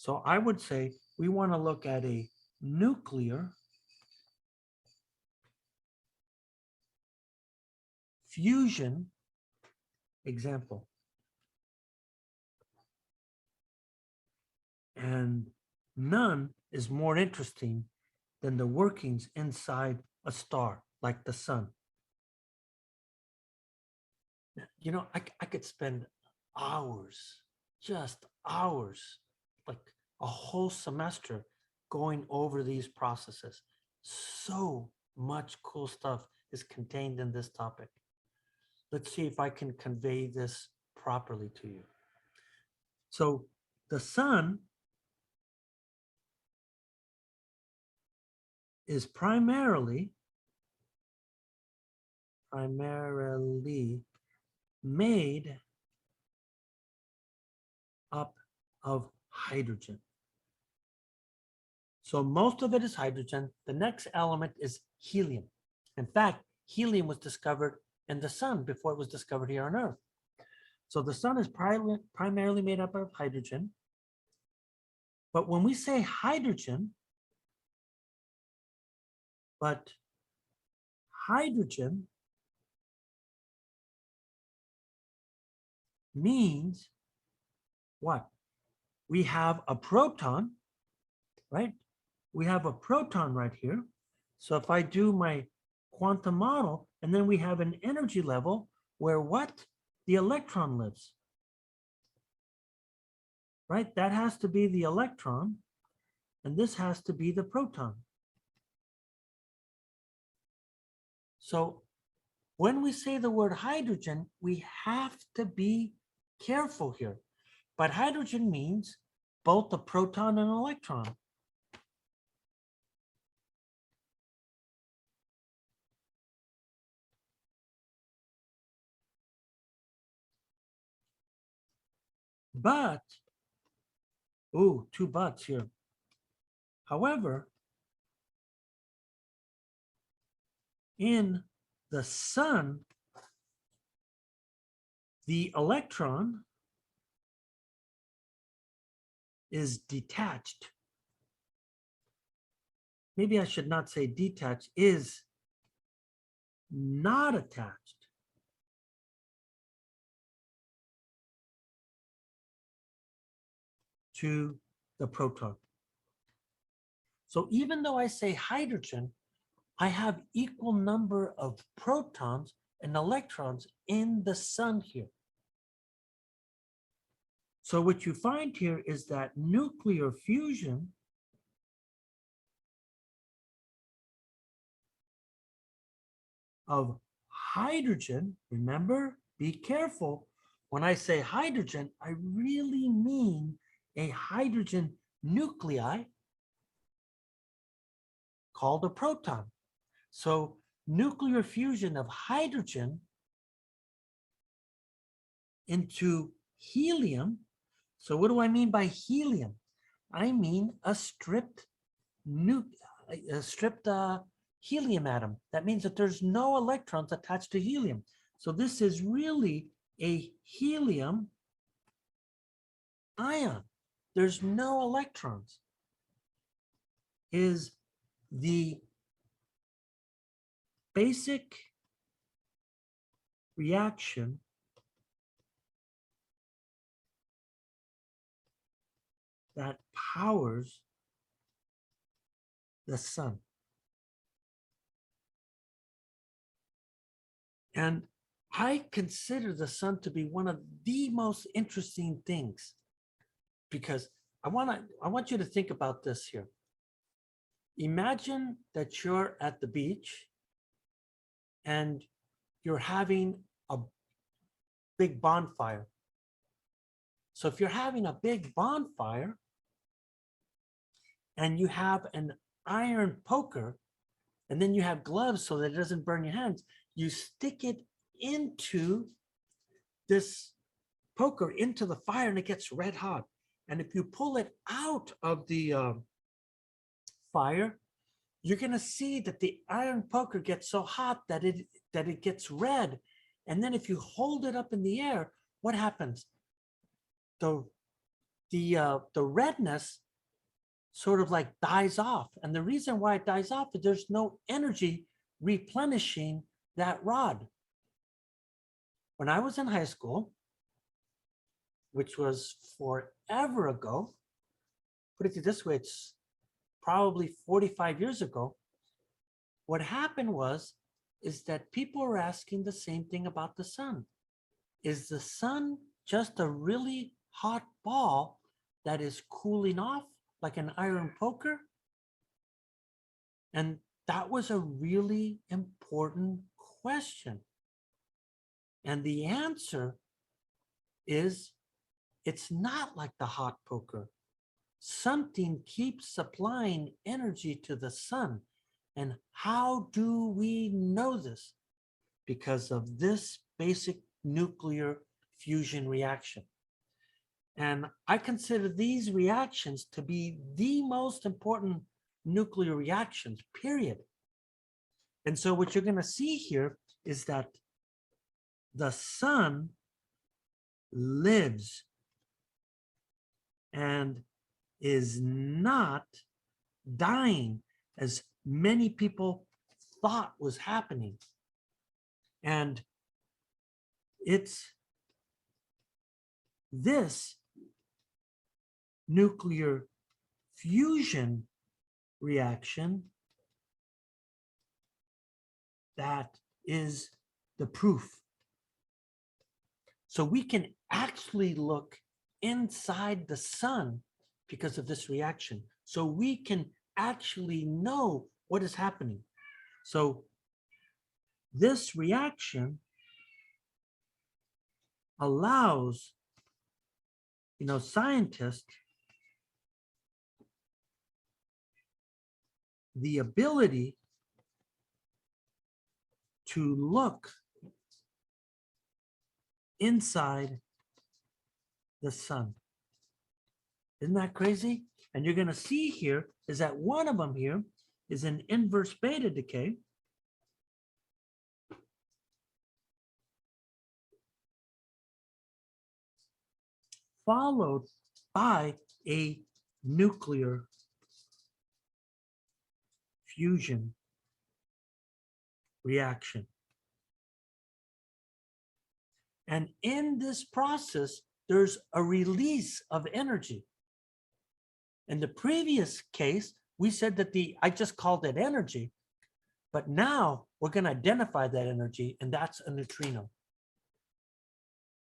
So I would say we want to look at a nuclear fusion example. And none is more interesting than the workings inside a star like the sun. You know, I could spend hours, just hours, like a whole semester going over these processes. So much cool stuff is contained in this topic. Let's see if I can convey this properly to you. So the sun is primarily made up of hydrogen. So most of it is hydrogen. The next element is helium. In fact, helium was discovered in the sun before it was discovered here on Earth. So the sun is primarily made up of hydrogen. But when we say hydrogen, means what? We have a proton, right? We have a proton right here. So if I do my quantum model, and then we have an energy level where what? The electron lives, right? That has to be the electron, and this has to be the proton. So when we say the word hydrogen, we have to be careful here. But hydrogen means both a proton and an electron. But, ooh, two buts here. However, in the sun, the electron is detached. Maybe I should not say detached, is not attached to the proton. So even though I say hydrogen, I have equal number of protons and electrons in the sun here. So what you find here is that nuclear fusion of hydrogen, remember, be careful. When I say hydrogen, I really mean a hydrogen nuclei called a proton. So nuclear fusion of hydrogen into helium. So what do I mean by helium? I mean a stripped helium atom. That means that there's no electrons attached to helium. So this is really a helium ion. There's no electrons. Is the basic reaction that powers the sun. And I consider the sun to be one of the most interesting things, because I want you to think about this here. Imagine that you're at the beach and you're having a big bonfire. So if you're having a big bonfire and you have an iron poker, and then you have gloves so that it doesn't burn your hands, you stick it into this poker, into the fire, and it gets red hot. And if you pull it out of the fire, you're going to see that the iron poker gets so hot that it gets red. And then if you hold it up in the air, what happens? The the redness sort of like dies off. And the reason why it dies off is there's no energy replenishing that rod. When I was in high school, which was forever ago, put it this way, it's probably 45 years ago, what happened is that people were asking the same thing about the sun. Is the sun just a really hot ball that is cooling off like an iron poker? And that was a really important question. And the answer is it's not like the hot poker. Something keeps supplying energy to the sun. And how do we know this? Because of this basic nuclear fusion reaction. And I consider these reactions to be the most important nuclear reactions, period. And so what you're going to see here is that the sun lives and is not dying as many people thought was happening. And it's this nuclear fusion reaction that is the proof. So we can actually look inside the sun because of this reaction. So we can actually know what is happening. So this reaction allows, scientists the ability to look inside the sun. Isn't that crazy? And you're going to see here is that one of them here is an inverse beta decay. Followed by a nuclear fusion reaction. And in this process, there's a release of energy. In the previous case, we said that I just called it energy, but now we're going to identify that energy, and that's a neutrino.